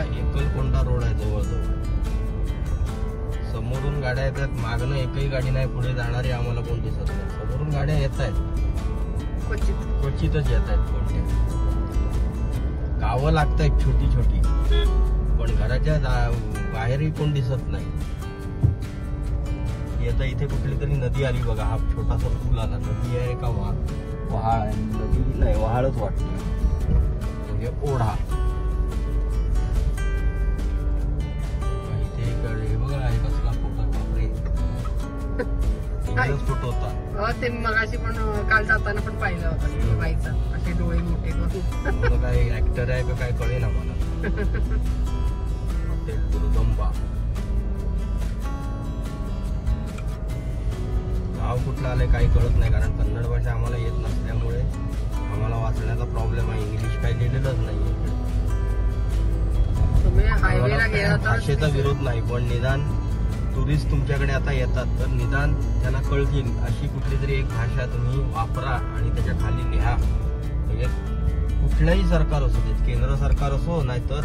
एकलकोंडा road आहे जवळजवळ. समोरून गाड्या येतात, मागणं एकही गाडी नाही पुढे जाणारी आम्हाला कोण दिसत नाही. समोरून गाड्या येत आहेत, क्वचितच येत आहेत कोणत्या. गावं लागत आहेत छोटी छोटी, पण घराच्या बाहेरही कोण दिसत नाही. आता इथे कुठली तरी नदी आली बघा, हा छोटासा पूल आला. नदी आहे का वहाळ आहे? नदी नाही, वहाळच वाटते, म्हणजे ओढा. इथे हे बघा, आहे कसला फोटो, बापरे फोटो होता ते मगाशी पण काल जाताना पण पाहिलं होतं बाईचा, असे डोळे मोठे करून. काय ऍक्टर आहे का काय कळे ना मला. हॉटेल दुर्गंबा. गाव कुठलं आलंय काही कळत नाही, कारण कन्नड भाषा आम्हाला येत नसल्यामुळे आम्हाला वाचण्याचा प्रॉब्लेम आहे. इंग्लिश काही लिहिलेलंच नाहीये. भाषेचा विरोध नाही, पण निदान टुरिस्ट तुमच्याकडे आता येतात तर निदान त्यांना कळतील अशी कुठली तरी एक भाषा तुम्ही वापरा आणि त्याच्या खाली लिहा. म्हणजे कुठलंही सरकार असो, ते केंद्र सरकार असो नाहीतर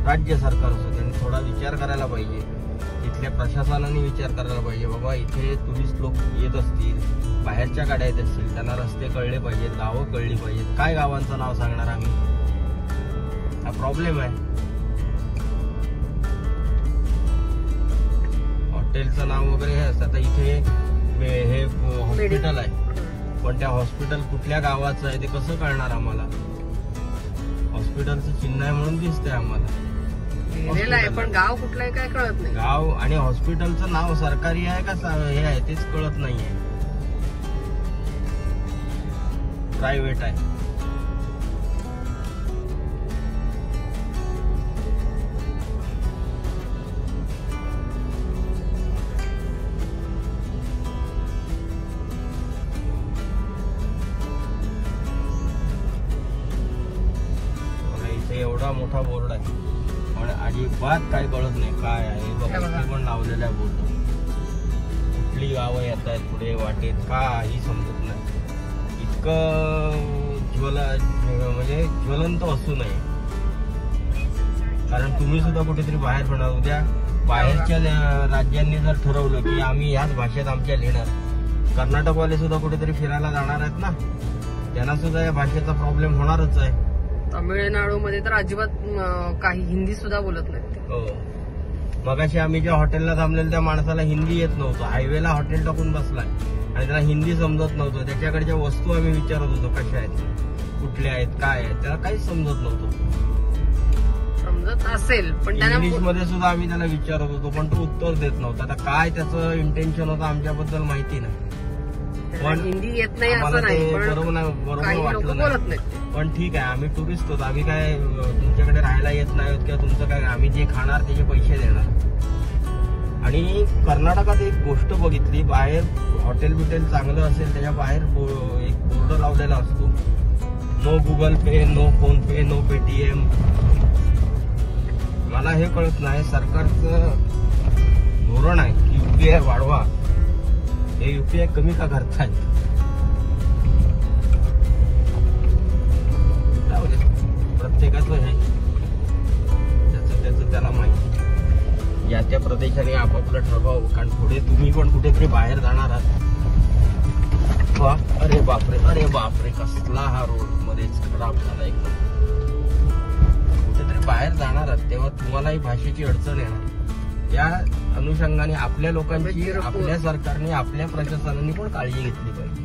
राज्य सरकार असो, त्यांनी थोडा विचार करायला पाहिजे. इथल्या प्रशासनाने विचार करायला पाहिजे, बाबा इथे टुरिस्ट लोक येत असतील, बाहेरच्या गाड्या येत असतील, त्यांना रस्ते कळले पाहिजेत, गावं कळली पाहिजेत. काय गावांचं नाव सांगणार आम्ही? हा प्रॉब्लेम आहे. हॉटेलचं नाव वगैरे हे असतं. आता इथे हे हॉस्पिटल आहे, पण त्या हॉस्पिटल कुठल्या गावाचं आहे ते कसं कळणार आम्हाला? हॉस्पिटलचं चिन्ह आहे म्हणून दिसतंय आम्हाला, पण गाव कुठलं आहे काय कळत नाही. गाव आणि हॉस्पिटलचं नाव सरकारी आहे का हे आहे तेच कळत नाहीये, प्रायव्हेट आहे. एवढा मोठा बोर्ड आहे पण अजिबात काय कळत नाही काय आहे. पण लावलेला आहे बोर्ड. कुठली गावं येत आहेत पुढे वाटेत काही समजत नाही. इतकं म्हणजे ज्वलंत असू नये, कारण तुम्ही सुद्धा कुठेतरी बाहेर पडणार. उद्या बाहेरच्या राज्यांनी जर ठरवलं की आम्ही ह्याच भाषेत आमच्या लिहिणार, कर्नाटकवाले सुद्धा कुठेतरी फिरायला जाणार आहेत ना, त्यांना सुद्धा या भाषेचा प्रॉब्लेम होणारच आहे. तामिळनाडू मध्ये तर अजिबात काही हिंदी सुद्धा बोलत नाही. हो, मगाशी आम्ही ज्या हॉटेलला थांबलेलं त्या माणसाला हिंदी येत नव्हतं. हायवेला हॉटेल टाकून बसलाय आणि त्याला हिंदी समजत नव्हतं. त्याच्याकडच्या वस्तू आम्ही विचारत होतो कशा आहेत, कुठल्या आहेत, काय आहेत, त्याला काहीच समजत नव्हतं. समजत असेल पण इंग्लिश मध्ये सुद्धा आम्ही त्याला विचारत होतो पण तो उत्तर देत नव्हता. आता काय त्याचं इंटेन्शन होतं आमच्याबद्दल माहिती नाही, पण हिंदी येत नाही असं नाही, बरोबर वाटलं नाही. पण ठीक आहे, आम्ही टुरिस्ट होतो, आम्ही काय तुमच्याकडे राहायला येत नाही किंवा तुमचं काय, आम्ही जे खाणार त्याचे पैसे देणार. आणि कर्नाटकात एक गोष्ट बघितली, बाहेर हॉटेल बिटेल चांगलं असेल त्याच्या बाहेर एक बोर्ड लावलेला असतो, नो गुगल पे, नो फोन पे, नो पेटीएम. मला हे कळत नाही सरकारचं धोरण आहे की UPI वाढवा, हे UPI कमी का करतायत? प्रत्येकाचं हे त्याचं त्याला माहिती. या त्या प्रदेशाने आपापलं ठरवावं, कारण पुढे तुम्ही पण कुठेतरी बाहेर जाणार आहात. अरे बापरे, अरे बापरे, कसला हा रोड मध्येच खराब झाला एकदम. कुठेतरी बाहेर जाणार आहात तेव्हा तुम्हालाही भाषेची अडचण येणार. त्या अनुषंगाने आपल्या लोकांची, आपल्या सरकारने, आपल्या प्रशासनाने पण काळजी घेतली पाहिजे.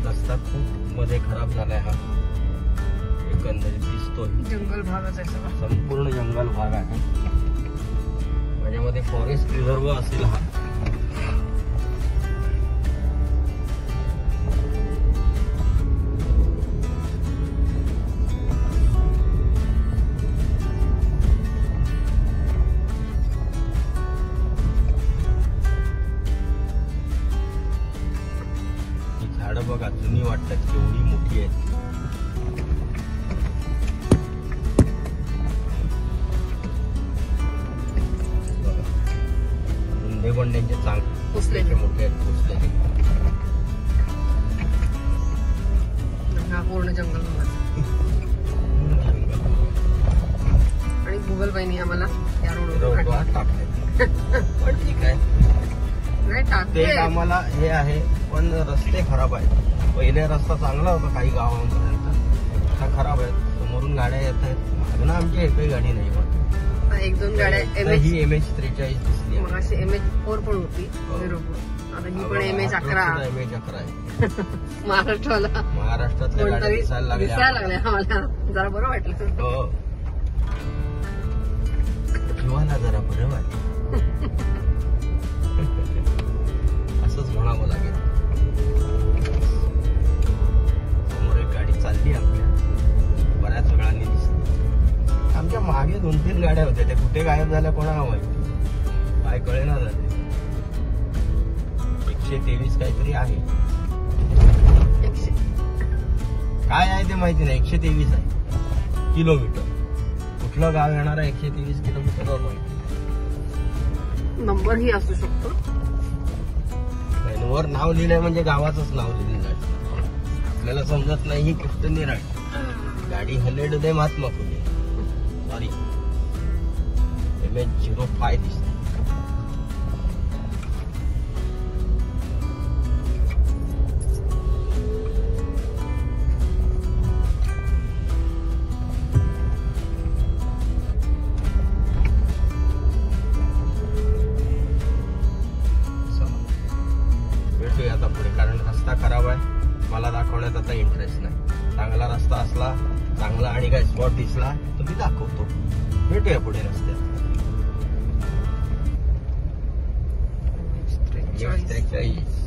रस्ता खूप मध्ये खराब झालाय हा, एकंदरीत दिसतोय. जंगल भागच आहे, संपूर्ण जंगल भाग आहे. माझ्यामध्ये फॉरेस्ट रिझर्व असेल हा. झाडं बघा, जुनी वाटतात, केवढी मोठी आहेत. रुंदेबंड्यांचे चांगले मोठे आहेत, जंगल आणि गुगल बाईनी आम्हाला या रोडवर टाकले पण ठीक आहे. नाही ते टाकते आम्हाला हे आहे पण रस्ते खराब आहेत. पहिले रस्ता चांगला होता काही गावांपर्यंत, आता खराब आहेत. समोरून गाड्या येत आहेत. मागणं आमची एकही गाडी नाही पण एक दोन गाड्या ही MH43 दिसली. मग अशी MH4 पण होती 04. आता ही पण MH11 MH11 आहे. महाराष्ट्रातल्या गाड्या दिसायला लागल्या आम्हाला जरा बरं वाटलं. हो जीवाला जरा बरं वाटलं असंच म्हणावं लागेल. समोर एक गाडी चालली आपल्या बऱ्याच वेळाने दिसली. आमच्या मागे 2-3 गाड्या होत्या, त्या कुठे गायब झाल्या कोणाला माहिती, काय कळेना झाले. 123 काहीतरी आहे, काय आहे ते माहिती नाही. 123 आहे किलोमीटर. कुठलं गाव येणार आहे 123 किलोमीटरवर माहिती. नंबर ही असू शकतो. वर नाव लिहिलंय म्हणजे गावाचंच नाव लिहिलेलं आहे. आपल्याला समजत नाही ही कृष्ण निराळ गाडी. हलेड दे महात्मा फुले, सॉरी MH05 दिसते. भेटूया आता पुढे, कारण रस्ता खराब आहे. मला दाखवण्यात आता इंटरेस्ट नाही. चांगला रस्ता असला, चांगला आणि काय स्पॉट दिसला तर मी दाखवतो. भेटूया पुढे रस्त्यात. 43